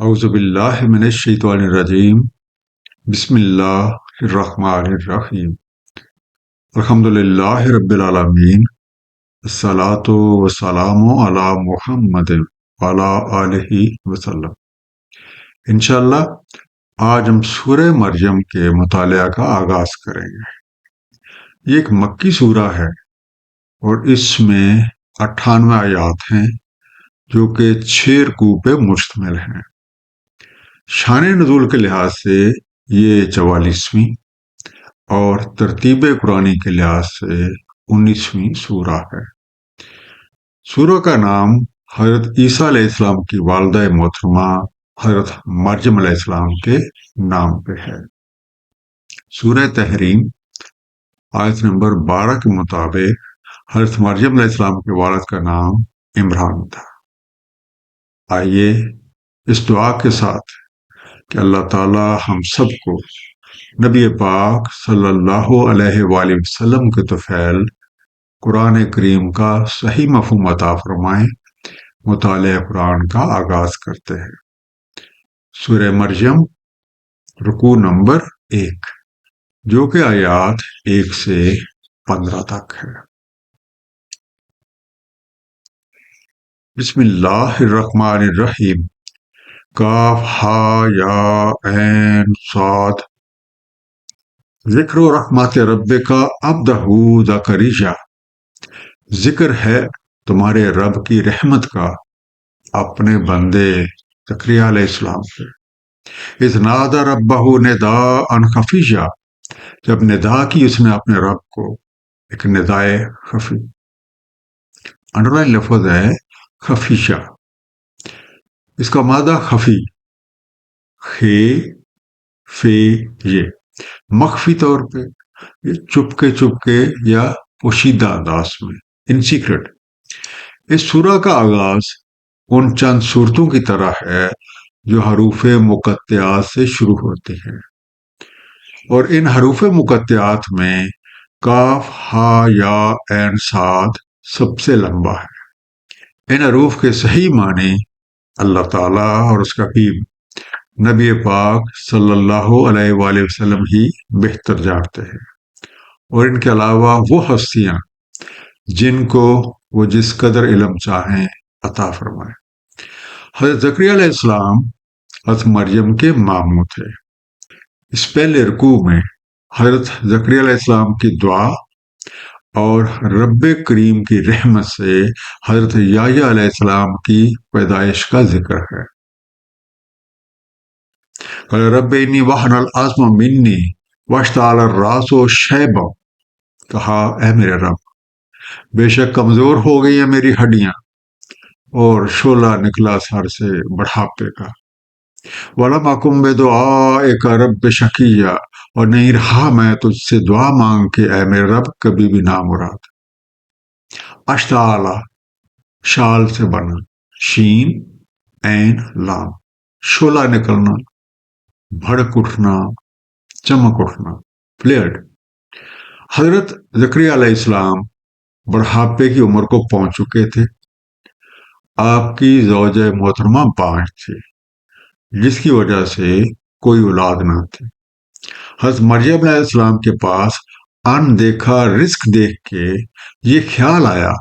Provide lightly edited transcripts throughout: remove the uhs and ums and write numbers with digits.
اعوذ باللہ من الشیطان الرجیم بسم اللہ الرحمن الرحیم الحمد للہ رب العالمین الصلاۃ والسلام علی محمد وعلی آلہ وسلم۔ انشاءاللہ آج ہم سورہ مریم کے مطالعہ کا آغاز کریں گے۔ یہ ایک مکی سورہ ہے اور اس میں 98 آیات ہیں جو کہ 6 رکوع پہ مشتمل ہیں۔ شان نزول کے لحاظ سے یہ 44ویں اور ترتیب قرآنی کے لحاظ سے 19ویں سورہ ہے۔ سورہ کا نام حضرت عیسیٰ علیہ السلام کی والدہ محترمہ حضرت مریم علیہ السلام کے نام پہ ہے۔ سورہ تحریم آیت نمبر 12 کے مطابق حضرت مریم علیہ السلام کے والد کا نام عمران تھا۔ آئیے اس دعا کے ساتھ کہ اللہ تعالی ہم سب کو نبی پاک صلی اللہ علیہ وآلہ وسلم کے طفیل قرآن کریم کا صحیح مفہوم عطا فرمائیں۔ مطالعہ قرآن کا آغاز کرتے ہیں۔ سورہ مریم رکوع نمبر 1 جو کہ آیات 1 سے 15 تک ہے۔ بسم اللہ الرحمن الرحیم۔ کاف ہا یا عین صاد۔ ذکر و رحمت ربک عبدہ زکریا۔ ذکر ہے تمہارے رب کی رحمت کا اپنے بندے زکریا علیہ السلام سے۔ اذ نادى ربہ نداء خفیا۔ جب ندا کی اس نے اپنے رب کو، ایک ندائے خفی، انڈرلائن لفظ ہے خفیشہ، اس کا مادہ خفی، خے فے یہ مخفی طور پہ، یہ چپکے یا پوشیدہ انداز میں، ان سیکرٹ۔ اس سورہ کا آغاز ان چند صورتوں کی طرح ہے جو حروف مقطعات سے شروع ہوتی ہیں، اور ان حروف مقطعات میں کاف ہا یا عین صاد سب سے لمبا ہے۔ ان حروف کے صحیح معنی اللہ تعالیٰ اور اس کا حبیب نبی پاک صلی اللہ علیہ وآلہ وسلم ہی بہتر جانتے ہیں، اور ان کے علاوہ وہ ہستیاں جن کو وہ جس قدر علم چاہیں عطا فرمائیں۔ حضرت زکریا علیہ السلام حضرت مریم کے ماموں تھے۔ اس پہلے رکوع میں حضرت زکریا علیہ السلام کی دعا اور رب کریم کی رحمت سے حضرت یحییٰ علیہ السلام کی پیدائش کا ذکر ہے۔ قال رب انی وہن العظم منی واشتعل الرأس شیبا۔ کہا اے میرے رب، بے شک کمزور ہو گئی ہیں میری ہڈیاں اور شعلہ نکلا سر سے بڑھاپے کا۔ وَلَمْ أَكُن بِدُعَائِكَ رَبِّ شَقِيًّا۔ اور نہیں رہا میں تجھ سے دعا مانگ کے اے میرے رب کبھی بھی نامراد۔ اشتعال شال سے بنا، شین عین لام، شعلہ نکلنا، بھڑک اٹھنا، چمک اٹھنا، فلیئرڈ۔ حضرت زکریا علیہ السلام بڑھاپے کی عمر کو پہنچ چکے تھے۔ آپ کی زوجہ محترمہ بانجھ تھی، جس کی وجہ سے کوئی اولاد نہ تھی۔ حضرت مریم علیہ السلام کے پاس ان دیکھا رزق دیکھ کے یہ خیال آیا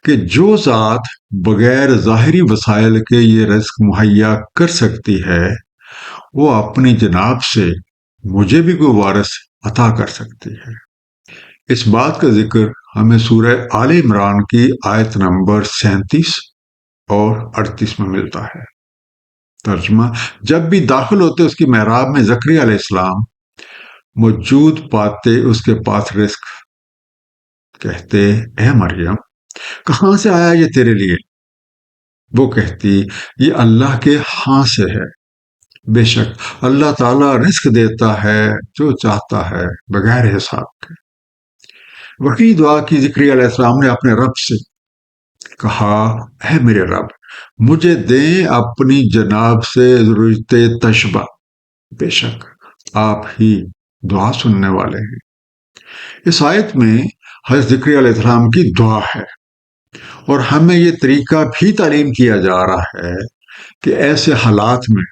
کہ جو ذات بغیر ظاہری وسائل کے یہ رزق مہیا کر سکتی ہے، وہ اپنی جناب سے مجھے بھی کوئی وارث عطا کر سکتی ہے۔ اس بات کا ذکر ہمیں سورہ آل عمران کی آیت نمبر 37 اور 38 میں ملتا ہے۔ ترجمہ: جب بھی داخل ہوتے اس کی محراب میں زکریا علیہ السلام موجود پاتے اس کے پاس رزق، کہتے اے مریم کہاں سے آیا یہ تیرے لیے؟ وہ کہتی یہ اللہ کے ہاں سے ہے، بے شک اللہ تعالیٰ رزق دیتا ہے جو چاہتا ہے بغیر حساب کے۔ وہی دعا کی زکریا علیہ السلام نے اپنے رب سے، کہا اے میرے رب مجھے دیں اپنی جناب سے ضرورت تشبہ، بے شک آپ ہی دعا سننے والے ہیں۔ اس آیت میں حضرت زکریا علیہ السلام کی دعا ہے، اور ہمیں یہ طریقہ بھی تعلیم کیا جا رہا ہے کہ ایسے حالات میں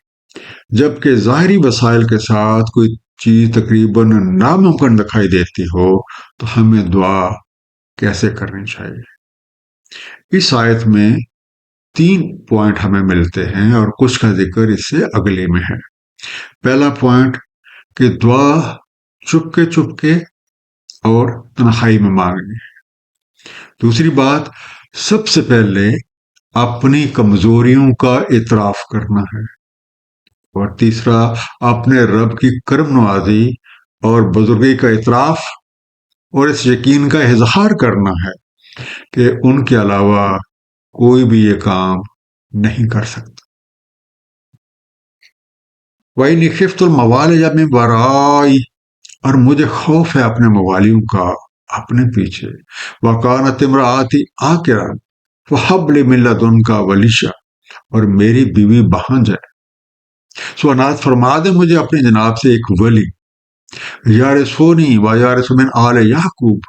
جب کہ ظاہری وسائل کے ساتھ کوئی چیز تقریباً ناممکن دکھائی دیتی ہو تو ہمیں دعا کیسے کرنی چاہیے۔ اس آیت میں 3 پوائنٹ ہمیں ملتے ہیں اور کچھ کا ذکر اس سے اگلے میں ہے۔ پہلا پوائنٹ کہ دعا چپ کے اور تنہائی میں مانگنی ہے۔ دوسری بات، سب سے پہلے اپنی کمزوریوں کا اعتراف کرنا ہے، اور تیسرا اپنے رب کی کرم نوازی اور بزرگی کا اعتراف اور اس یقین کا اظہار کرنا ہے کہ ان کے علاوہ کوئی بھی یہ کام نہیں کر سکتا۔ وَإِنِّي خِفْتُ الْمَوَالِيَ مِنْ وَرَائِي، اور مجھے خوف ہے اپنے موالیوں کا اپنے پیچھے۔ وَكَانَتِ امْرَأَتِي عَاقِرًا فَهَبْ لِي مِن لَّدُنكَ وَلِيًّا، اور میری بیوی بہنج ہے، سو عنایت فرما دے مجھے اپنے جناب سے ایک ولی، یارثونی و یارث من آل یعقوب،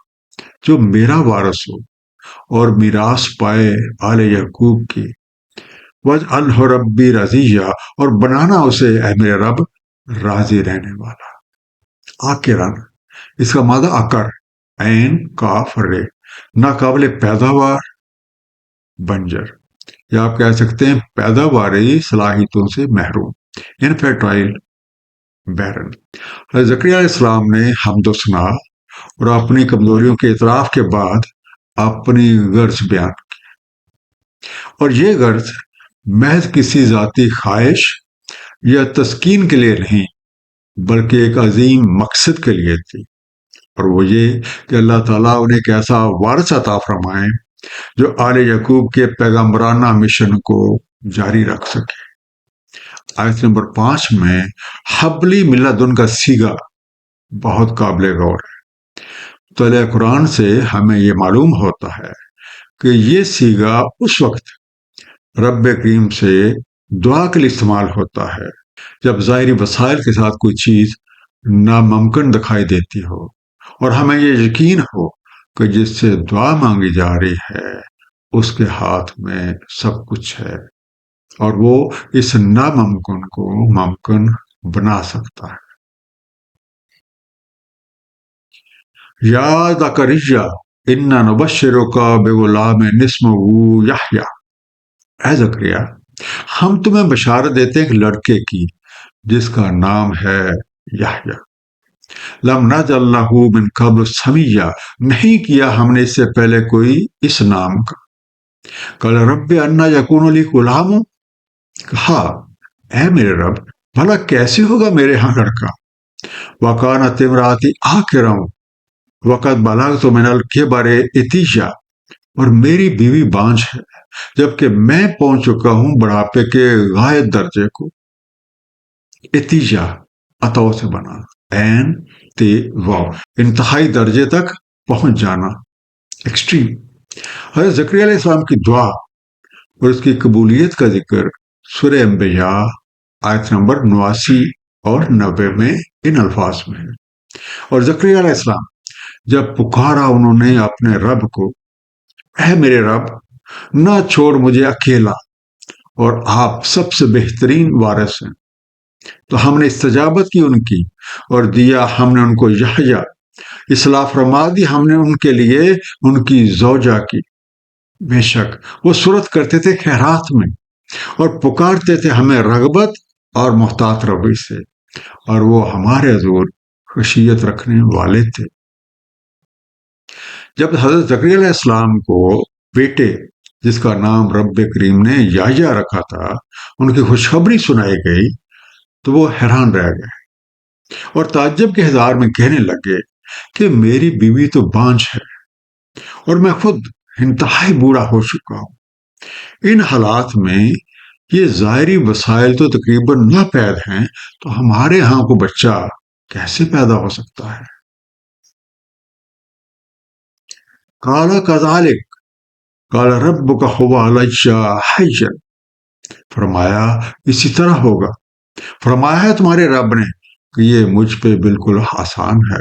جو میرا وارث ہو اور میراث پائے آل یعقوب کی۔ وَاجْعَلْهُ رَبِّي رَضِيًّا، اور بنانا اسے اے میرے رب راضی رہنے والا۔ عاقرًا، اس کا معنی عقر، عین کاف رے، ناقابل پیداوار، بنجر، یا آپ کہہ سکتے ہیں پیداواری صلاحیتوں سے محروم، انفرٹائل، بیرن۔ حضرت زکریا علیہ السلام نے حمد و ثنا اور اپنی کمزوریوں کے اعتراف کے بعد اپنی غرض بیان کی، اور یہ غرض محض کسی ذاتی خواہش یا تسکین کے لیے نہیں بلکہ ایک عظیم مقصد کے لیے تھی، اور وہ یہ کہ اللہ تعالیٰ انہیں ایک ایسا وارث عطا فرمائے جو آل یعقوب کے پیغمبرانہ مشن کو جاری رکھ سکے۔ آیت نمبر 5 میں حبلی من لدن کا سیگا بہت قابل غور ہے۔ مطالعہ قرآن سے ہمیں یہ معلوم ہوتا ہے کہ یہ سیگا اس وقت رب کریم سے دعا کے لیے استعمال ہوتا ہے جب ظاہری وسائل کے ساتھ کوئی چیز ناممکن دکھائی دیتی ہو اور ہمیں یہ یقین ہو کہ جس سے دعا مانگی جا رہی ہے اس کے ہاتھ میں سب کچھ ہے اور وہ اس ناممکن کو ممکن بنا سکتا ہے۔ یا زکریا انا نبشرک بغلام اسمہ یحییٰ، اے زکریا ہم تمہیں بشارت دیتے ہیں ایک لڑکے کی جس کا نام ہے یحییٰ۔ لم نجعل لہ من قبل سمیہ، نہیں کیا ہم نے اس سے پہلے کوئی اس نام کا۔ قال رب انا یکون لی غلام، کہا اے میرے رب بھلا کیسے ہوگا میرے ہاں لڑکا۔ وکانت امراتی عاقرا وقد بلغت من الکبر عتیہ، اور میری بیوی بانجھ ہے جبکہ میں پہنچ چکا ہوں بڑھاپے کے غائب درجے کو۔ عتیہ عطاؤ سے بنا، این تے واو، انتہائی درجے تک پہنچ جانا، ایکسٹریم۔ حضرت زکریا علیہ السلام کی دعا اور اس کی قبولیت کا ذکر سورہ انبیاء آیت نمبر 89 اور 90 میں ان الفاظ میں ہے۔ اور زکریا علیہ السلام جب پکارا انہوں نے اپنے رب کو، اے میرے رب نہ چھوڑ مجھے اکیلا، اور آپ سب سے بہترین وارث ہیں، تو ہم نے استجابت کی ان کی اور دیا ہم نے ان کو یحییٰ، اصلاح فرما دی ہم نے ان کے لیے ان کی زوجہ کی۔ بے شک وہ صورت کرتے تھے خیرات میں اور پکارتے تھے ہمیں رغبت اور محتاط روی سے، اور وہ ہمارے حضور خشیت رکھنے والے تھے۔ جب حضرت زکریا علیہ السلام کو بیٹے جس کا نام رب کریم نے یحییٰ رکھا تھا ان کی خوشخبری سنائی گئی تو وہ حیران رہ گئے اور تعجب کے اظہار میں کہنے لگے کہ میری بیوی تو بانجھ ہے اور میں خود انتہائی بوڑھا ہو چکا ہوں۔ ان حالات میں یہ ظاہری وسائل تو تقریباً ناپید ہیں، تو ہمارے ہاں کو بچہ کیسے پیدا ہو سکتا ہے؟ قال کذالک قال ربک هو علی حی، فرمایا اسی طرح ہوگا، فرمایا ہے تمہارے رب نے کہ یہ مجھ پہ بالکل آسان ہے۔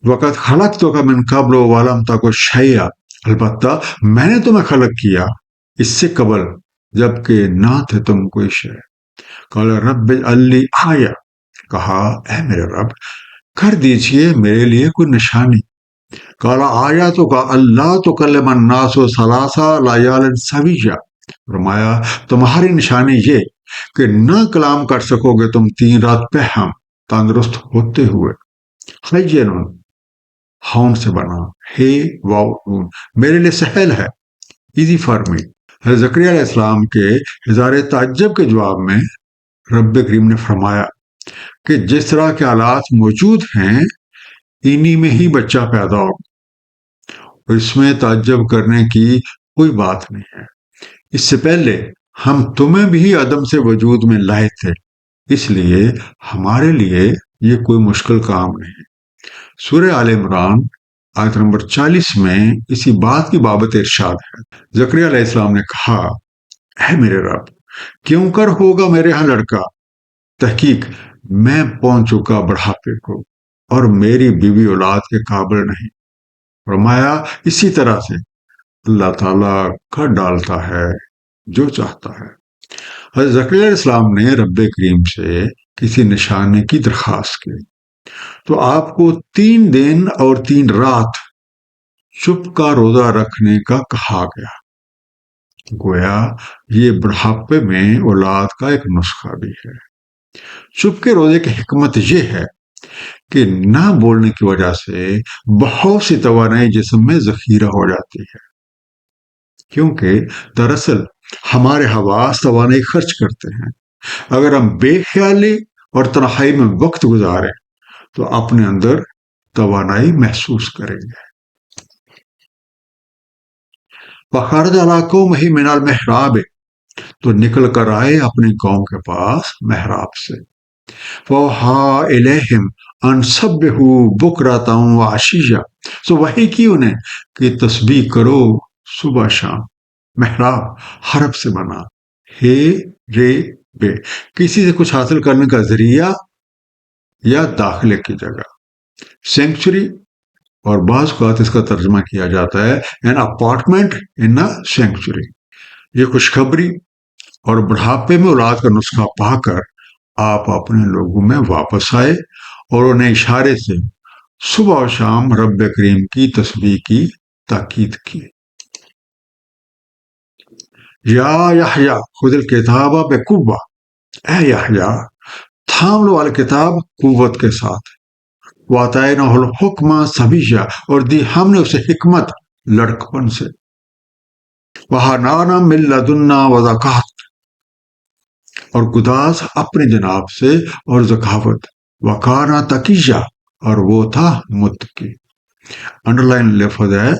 وقت خلقتک من قبل ولم تک شیئا، البتہ میں نے تمہیں خلق کیا اس سے قبل جبکہ نہ تھے تم کوئی شے۔ قال رب اجعل لی آیا، کہا اے میرے رب کر دیجئے میرے لیے کوئی نشانی۔ قال آیاتک اللہ تکلم الناس ثلاث لیال سویہ، فرمایا تمہاری نشانی یہ کہ نہ کلام کر سکو گے تم 3 رات پہ ہم تندرست ہوتے ہوئے۔ حین ہون سے بنا، ہے واؤ میرے لیے سہل ہے، ایزی فار می۔ حضرت زکریا علیہ السلام کے اظہار تعجب کے جواب میں رب کریم نے فرمایا کہ جس طرح کے حالات موجود ہیں انہی میں ہی بچہ پیدا ہو، اس میں تعجب کرنے کی کوئی بات نہیں ہے۔ اس سے پہلے ہم تمہیں بھی عدم سے وجود میں لائے تھے، اس لیے ہمارے لیے یہ کوئی مشکل کام نہیں۔ سورہ آل عمران آیت نمبر 40 میں اسی بات کی بابت ارشاد ہے۔ زکریا علیہ السلام نے کہا اے میرے رب کیوں کر ہوگا میرے ہاں لڑکا؟ تحقیق میں پہنچ چکا بڑھاپے کو اور میری بیوی اولاد کے قابل نہیں۔ فرمایا اسی طرح سے اللہ تعالیٰ کر ڈالتا ہے جو چاہتا ہے۔ حضرت زکریا علیہ السلام نے رب کریم سے کسی نشانے کی درخواست کی تو آپ کو 3 دن اور 3 رات چپ کا روزہ رکھنے کا کہا گیا۔ گویا یہ بڑھاپے میں اولاد کا ایک نسخہ بھی ہے۔ چپ کے روزے کی حکمت یہ ہے کہ نہ بولنے کی وجہ سے بہت سی توانائی جسم میں ذخیرہ ہو جاتی ہے، کیونکہ دراصل ہمارے حواس توانائی خرچ کرتے ہیں۔ اگر ہم بے خیالی اور تنہائی میں وقت گزاریں تو اپنے اندر توانائی محسوس کریں گے۔ فخرج علی قومہ من المحراب، تو نکل کر آئے اپنی قوم کے پاس محراب سے۔ فَأَوْحَىٰ إِلَيْهِمْ أَنْ سَبِّحُوا بُكْرَةً وَعَشِيًّا، سو وحی کی انہیں کہ تسبیح کرو صبح شام۔ محراب حرف سے بنا، ہے رے بے، کسی سے کچھ حاصل کرنے کا ذریعہ یا داخلے کی جگہ۔ سینکچری، اور بعض اوقات اس کا ترجمہ کیا جاتا ہے an apartment in a sanctuary۔ یہ خوشخبری اور بڑھاپے میں اولاد کا نسخہ پا کر آپ اپنے لوگوں میں واپس آئے اور انہیں اشارے سے صبح و شام رب کریم کی تسبیح کی تاکید کی۔ یا یحییٰ خذ الکتاب بقوہ، اے یحییٰ تھام لو الکتاب قوت کے ساتھ۔ وَآتَيْنَاهُ الْحُكْمَ صَبِيًّا، اور دی ہم نے اسے حکمت لڑکپن سے۔ وَحَنَانًا مِن لَّدُنَّا وَزَكَاةً، اور گداز اپنے جناب سے اور ذکاوت۔ وَكَانَ تَقِيًّا، اور وہ تھا متقی۔ انڈرلائن لفظ ہے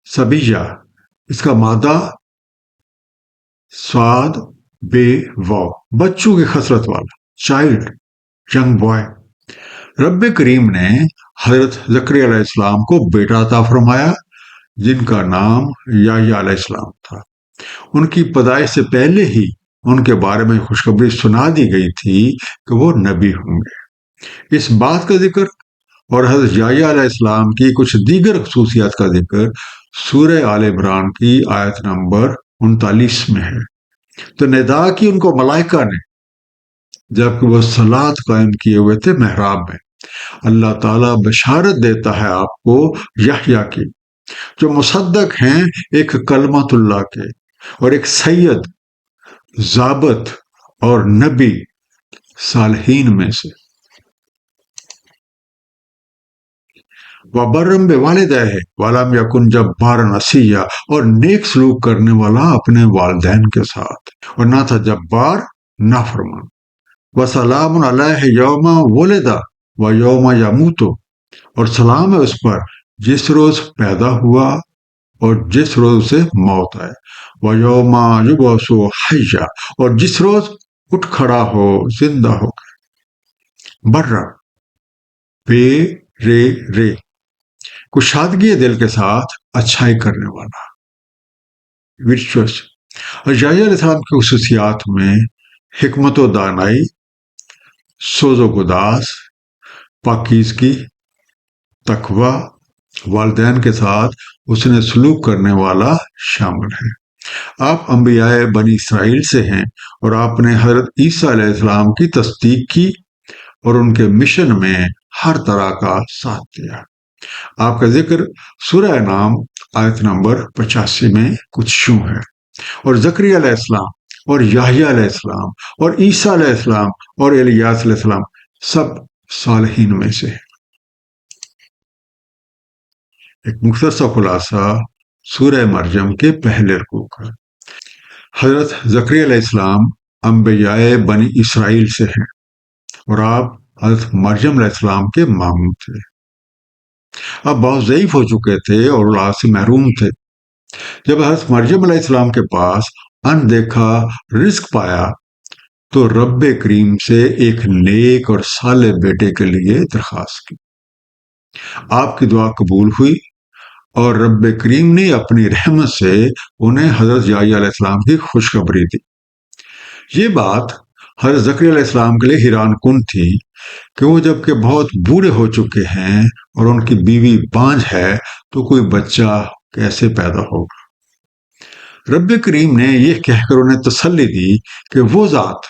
صبیہ، اس کا مادہ سواد بے واو، بچوں کی خسرت والا، چائلڈ، ینگ بوائے۔ رب کریم نے حضرت زکریا علیہ السلام کو بیٹا عطا فرمایا جن کا نام یحییٰ علیہ السلام تھا۔ ان کی پیدائش سے پہلے ہی ان کے بارے میں خوشخبری سنا دی گئی تھی کہ وہ نبی ہوں گے۔ اس بات کا ذکر اور حضرت یحییٰ علیہ السلام کی کچھ دیگر خصوصیات کا ذکر سورہ آل عمران کی آیت نمبر 39 میں ہے۔ تو ندا کی ان کو ملائکہ نے جبکہ وہ صلاۃ قائم کیے ہوئے تھے محراب میں۔ اللہ تعالیٰ بشارت دیتا ہے آپ کو یحییٰ کی، جو مصدق ہیں ایک کلمت اللہ کے اور ایک سید، ضابط اور نبی صالحین میں سے۔ وَبَرًّا بِوَالِدَیہِ وَلَمْ یَکُنْ جَبَّارًا عَصِیًّا، اور نیک سلوک کرنے والا اپنے والدین کے ساتھ اور نہ تھا جبار نافرمان۔ وَسَلَامٌ عَلَیہِ یَوْمَ وُلِدَ وَیَوْمَ یَمُوتُ، اور سلام ہے اس پر جس روز پیدا ہوا اور جس روز سے موت آئے۔ وَیَوْمَ یُبْعَثُ حَیًّا، اور جس روز اٹھ کھڑا ہو زندہ ہو گئے۔ برا بے رے رے، کشادگی دل کے ساتھ اچھائی کرنے والا، ورچوس۔ اور یحییٰ علیہ السلام کی خصوصیات میں حکمت و دانائی، سوز و گداز، پاکیزگی، تقوی، والدین کے ساتھ حسن سلوک کرنے والا شامل ہے۔ آپ انبیاء بنی اسرائیل سے ہیں اور آپ نے حضرت عیسیٰ علیہ السلام کی تصدیق کی اور ان کے مشن میں ہر طرح کا ساتھ دیا۔ آپ کا ذکر سورہ انعام آیت نمبر 85 میں کچھ یوں ہے، اور زکریا علیہ السلام اور یحییٰ علیہ السلام اور عیسیٰ علیہ السلام اور الیاس علیہ السلام سب صالحین میں سے ہیں۔ ایک مختصر خلاصہ سورہ مریم کے پہلے رکوع کا۔ حضرت زکریا علیہ السلام انبیاء بنی اسرائیل سے ہیں اور آپ حضرت مریم علیہ السلام کے ماموں تھے۔ آپ بہت ضعیف ہو چکے تھے اور اولاد سے محروم تھے۔ جب حضرت مریم علیہ السلام کے پاس اندیکھا رزق پایا تو رب کریم سے ایک نیک اور صالح بیٹے کے لیے درخواست کی۔ آپ کی دعا قبول ہوئی اور رب کریم نے اپنی رحمت سے انہیں حضرت یحییٰ علیہ السلام کی خوشخبری دی۔ یہ بات حضرت زکریا علیہ السلام کے لیے حیران کن تھی کہ وہ جب کہ بہت بوڑھے ہو چکے ہیں اور ان کی بیوی بانجھ ہے تو کوئی بچہ کیسے پیدا ہوگا۔ رب کریم نے یہ کہہ کر انہیں تسلی دی کہ وہ ذات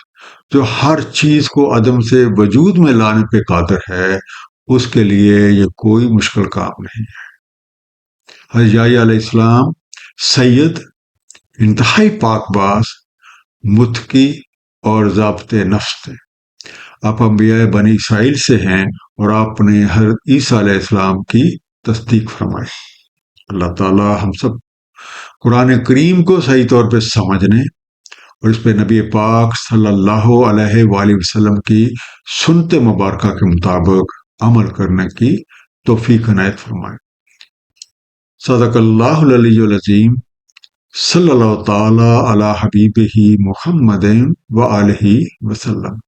جو ہر چیز کو عدم سے وجود میں لانے پہ قادر ہے، اس کے لیے یہ کوئی مشکل کام نہیں ہے۔ حضرت یحییٰ علیہ السلام سید، انتہائی پاک باز، متقی اور ضابط نفس تھے۔ آپ انبیاء بنی اسرائیل سے ہیں اور آپ نے حضرت عیسیٰ علیہ السلام کی تصدیق فرمائی۔ اللہ تعالی ہم سب قرآن کریم کو صحیح طور پہ سمجھنے اور اس پہ نبی پاک صلی اللہ علیہ وآلہ وسلم کی سنت مبارکہ کے مطابق عمل کرنے کی توفیق عنایت فرمائے۔ صدق اللہ العلی العظیم، صلی اللہ تعالی علی حبیبہ محمد وآلہ وسلم۔